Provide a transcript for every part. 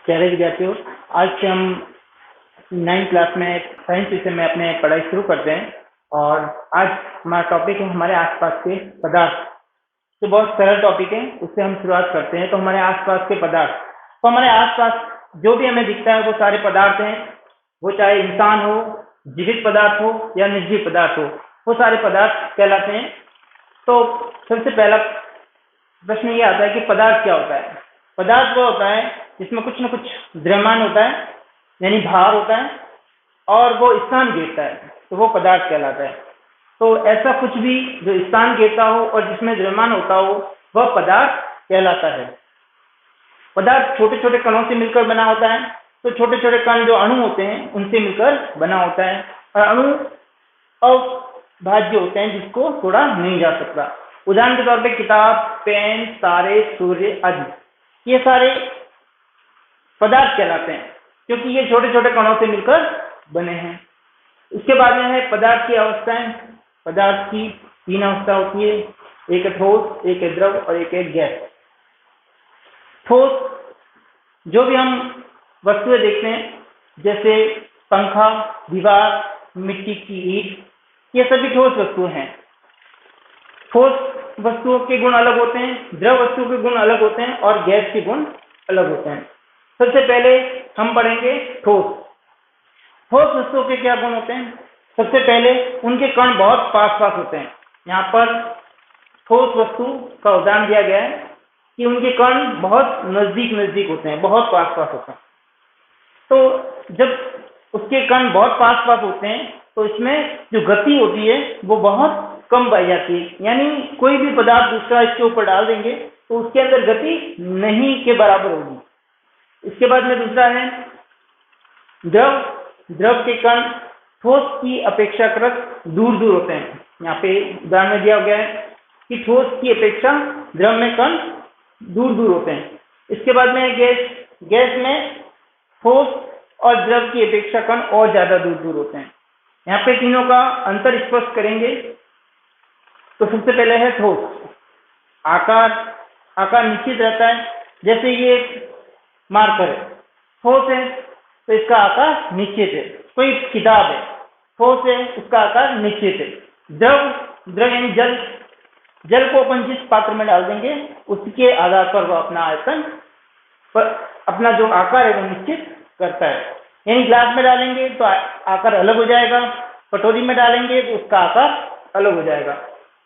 प्यारे विद्यार्थियों, आज से हम 9th क्लास में साइंस विषय में अपने पढ़ाई शुरू करते हैं। और आज हमारा टॉपिक है हमारे आसपास के पदार्थ। तो बहुत सरल टॉपिक है, उससे हम शुरुआत करते हैं। तो हमारे आसपास के पदार्थ, तो हमारे आसपास जो भी हमें दिखता है वो सारे पदार्थ हैं। वो चाहे इंसान हो, जीवित पदार्थ हो या निर्जीव पदार्थ हो, वो सारे पदार्थ कहलाते हैं। तो सबसे पहला प्रश्न ये आता है कि पदार्थ क्या होता है। पदार्थ वो होता है जिसमें कुछ न कुछ द्रव्यमान होता है, यानी भार होता है, और वो स्थान घेरता है, तो वो पदार्थ कहलाता है। तो ऐसा कुछ भी जो स्थान घेरता हो और जिसमें द्रव्यमान होता हो, वह पदार्थ कहलाता है। पदार्थ छोटे छोटे कणों से मिलकर बना होता है। तो छोटे छोटे कण जो अणु होते हैं उनसे मिलकर बना होता है, और अणु अभाज्य होते हैं जिसको तोड़ा नहीं जा सकता। उदाहरण के तौर पे किताब, पेन, तारे, सूर्य आदि, ये सारे पदार्थ कहलाते हैं क्योंकि ये छोटे छोटे कणों से मिलकर बने हैं। इसके बाद में है पदार्थ की अवस्थाएं। पदार्थ की 3 अवस्था होती है, एक है ठोस, एक है द्रव और एक है गैस। ठोस जो भी हम वस्तुएं देखते हैं, जैसे पंखा, दीवार, मिट्टी की ईंट, ये सभी ठोस वस्तुएं हैं। ठोस वस्तुओं के गुण अलग होते हैं, द्रव वस्तुओं के गुण अलग होते हैं और गैस के गुण अलग होते हैं। सबसे पहले हम पढ़ेंगे ठोस। ठोस वस्तुओं के क्या गुण होते हैं। सबसे पहले उनके कण बहुत पास पास होते हैं। यहाँ पर ठोस वस्तु का उदाहरण दिया गया है कि उनके कण बहुत नजदीक नजदीक होते हैं, बहुत पास पास होते हैं। तो जब उसके कण बहुत पास पास होते हैं तो इसमें जो गति होती है वो बहुत कम पाई जाती है, यानी कोई भी पदार्थ दूसरा इसके ऊपर डाल देंगे तो उसके अंदर गति नहीं के बराबर होगी। इसके बाद में दूसरा है द्रव। द्रव के कण ठोस की अपेक्षाकृत दूर दूर होते हैं। यहाँ पे उदाहरण में दिया गया है कि ठोस की अपेक्षा द्रव में कण दूर दूर होते हैं। इसके बाद में गैस। गैस में ठोस और द्रव की अपेक्षा कण और ज्यादा दूर दूर होते हैं। यहाँ पे तीनों का अंतर स्पष्ट करेंगे। तो सबसे पहले है ठोस। आकार निश्चित रहता है, जैसे ये मार्कर है, ठोस है तो इसका आकार निश्चित है। कोई किताब है, ठोस है, उसका आकार निश्चित है। द्रव यानी जल को अपन जिस पात्र में डाल देंगे उसके आधार पर वो अपना आयतन पर अपना जो आकार है वो निश्चित करता है। यानी ग्लास में डालेंगे तो आकार अलग हो जाएगा, कटोरी में डालेंगे तो उसका आकार अलग हो जाएगा।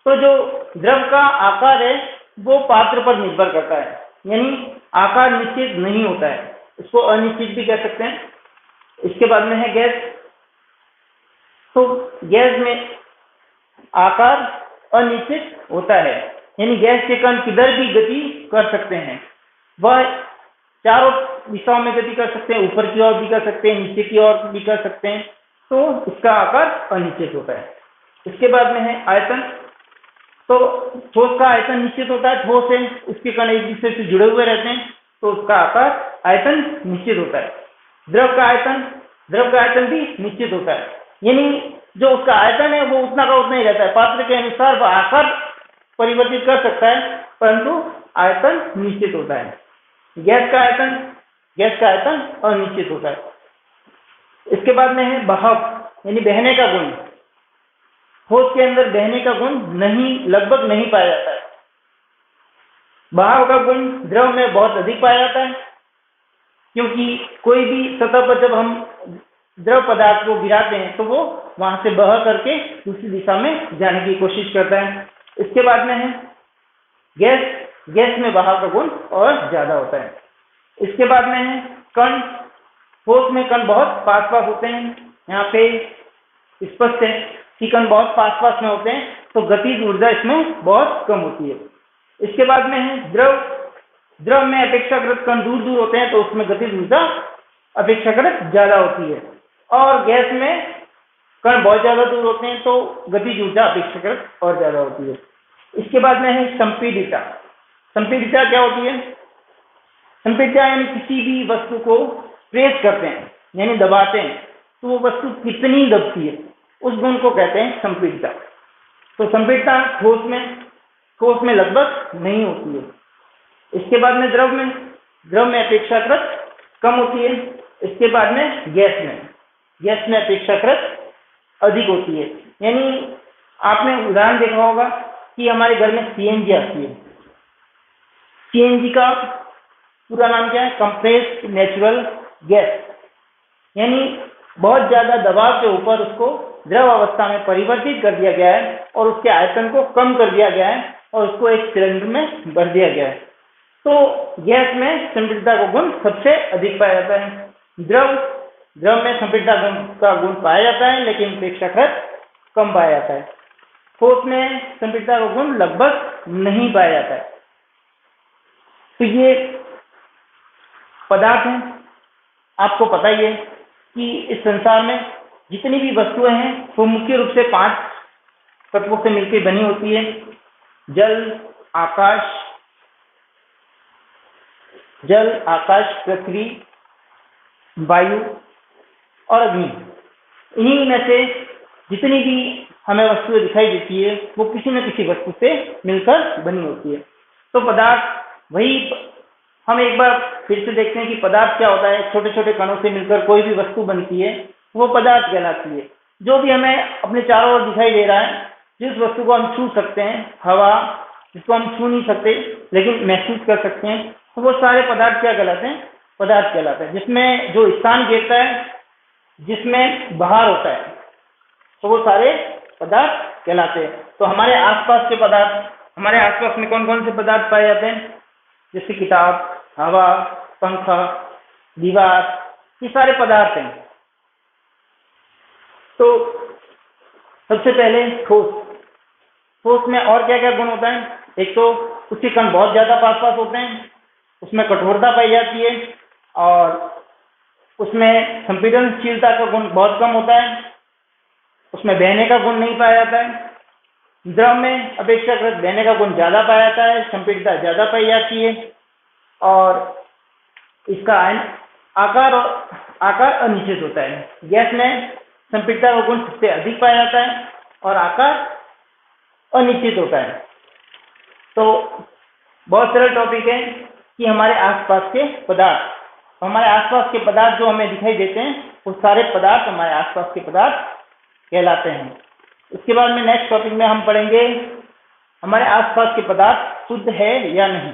तो जो द्रव का आकार है वो पात्र पर निर्भर करता है, यानी आकार निश्चित नहीं होता है, इसको अनिश्चित भी कह सकते हैं। इसके बाद में है गैस। तो गैस में आकार अनिश्चित होता है, यानी गैस के कण किधर भी गति कर सकते हैं। वह चारों दिशाओं में गति कर सकते हैं, ऊपर की ओर भी कर सकते हैं, नीचे की ओर भी कर सकते हैं। तो इसका आकार अनिश्चित होता है। इसके बाद में है आयतन। तो ठोस का आयतन निश्चित होता है। ठोस है, उसके कण एक दूसरे से जुड़े हुए रहते हैं तो उसका आकार आयतन निश्चित होता है। द्रव का आयतन भी निश्चित होता है, यानी जो उसका आयतन है वो उतना का उतना ही रहता है। पात्र के अनुसार वह आकार परिवर्तित कर सकता है, परंतु आयतन निश्चित होता है। गैस का आयतन अनिश्चित होता है। इसके बाद में है बहाव, यानी बहने का गुण। ठोस के अंदर बहने का गुण लगभग नहीं पाया जाता है। बहाव का गुण द्रव में बहुत अधिक पाया जाता है, क्योंकि कोई भी सतह पर जब हम द्रव पदार्थ को गिराते हैं तो वो वहां से बह करके दूसरी दिशा में जाने की कोशिश करता है। इसके बाद में है गैस में बहाव का गुण और ज्यादा होता है। इसके बाद में है कण। ठोस में कण बहुत पास पास होते हैं। यहाँ पे स्पष्ट है कि कण बहुत पास पास में होते हैं तो गतिज ऊर्जा इसमें बहुत कम होती है। इसके बाद में है द्रव में अपेक्षाकृत कण दूर दूर होते हैं तो उसमें गतिज ऊर्जा अपेक्षाकृत ज्यादा होती है। और गैस में कण बहुत ज्यादा दूर होते हैं तो गतिज ऊर्जा अपेक्षाकृत और ज्यादा होती है। इसके बाद में है संपीडिता। संपीडिता क्या होती है। संपीडिता यानी किसी भी वस्तु को प्रेस करते हैं, यानी दबाते हैं, तो वो वस्तु कितनी दबती है, उस गुण को कहते हैं संपीडिता। तो संपीडिता ठोस में लगभग नहीं होती है। इसके बाद में द्रव में अपेक्षाकृत कम होती है। इसके बाद में गैस में अपेक्षाकृत अधिक होती है। यानी आपने उदाहरण देखा होगा कि हमारे घर में सीएनजी आती है। सीएनजी का पूरा नाम क्या है? Compressed natural gas. यानी बहुत ज्यादा दबाव के ऊपर उसको द्रव अवस्था में परिवर्तित कर दिया गया है और उसके आयतन को कम कर दिया गया है और उसको एक सिलेंडर में भर दिया गया है। तो गैस में संपीड़ितता का गुण सबसे अधिक पाया जाता है। द्रव में संपीड़ितता का गुण पाया जाता है, लेकिन अपेक्षाकृत कम पाया जाता है। ठोस में संपीड़ितता का गुण लगभग नहीं पाया जाता है। तो ये पदार्थ हैं। आपको पता ही है कि इस संसार में जितनी भी वस्तुएं हैं वो मुख्य रूप से 5 तत्वों से मिलकर बनी होती है। जल, आकाश, पृथ्वी, वायु और अग्नि। इन्हीं में से जितनी भी हमें वस्तुएं दिखाई देती है वो किसी न किसी वस्तु से मिलकर बनी होती है। तो पदार्थ वही, हम एक बार फिर से देखते हैं कि पदार्थ क्या होता है। छोटे छोटे कणों से मिलकर कोई भी वस्तु बनती है, वो पदार्थ कहलाती है। जो भी हमें अपने चारों ओर दिखाई दे रहा है, जिस वस्तु को हम छू सकते हैं, हवा जिसको हम छू नहीं सकते लेकिन महसूस कर सकते हैं, तो वो सारे पदार्थ क्या कहलाते हैं? पदार्थ कहलाते हैं। जिसमें जो स्थान घेरता है, जिसमें बाहर होता है, तो वो सारे पदार्थ कहलाते हैं। तो हमारे आसपास के पदार्थ, हमारे आसपास में कौन कौन से पदार्थ पाए जाते हैं? जैसे किताब, हवा, पंखा, दीवार, ये सारे पदार्थ हैं। तो सबसे पहले ठोस में और क्या क्या गुण होता है? एक तो उसके कण बहुत ज्यादा पास होते हैं, उसमें कठोरता पाई जाती है और उसमें संपीड़नशीलता का गुण बहुत कम होता है, उसमें बहने का गुण नहीं पाया जाता है। द्रव में अपेक्षाकृत बहने का गुण ज्यादा पाया जाता है, संपीड़ितता ज्यादा पाई जाती है और इसका आकार अनिश्चित होता है। गैस में संपीड़ितता का गुण सबसे अधिक पाया जाता है और आकार अनिश्चित होता है। तो बहुत सरल टॉपिक है कि हमारे आसपास के पदार्थ, हमारे आसपास के पदार्थ जो हमें दिखाई देते हैं वो सारे पदार्थ हमारे आसपास के पदार्थ कहलाते हैं। इसके बाद में नेक्स्ट टॉपिक में हम पढ़ेंगे हमारे आसपास के पदार्थ शुद्ध है या नहीं।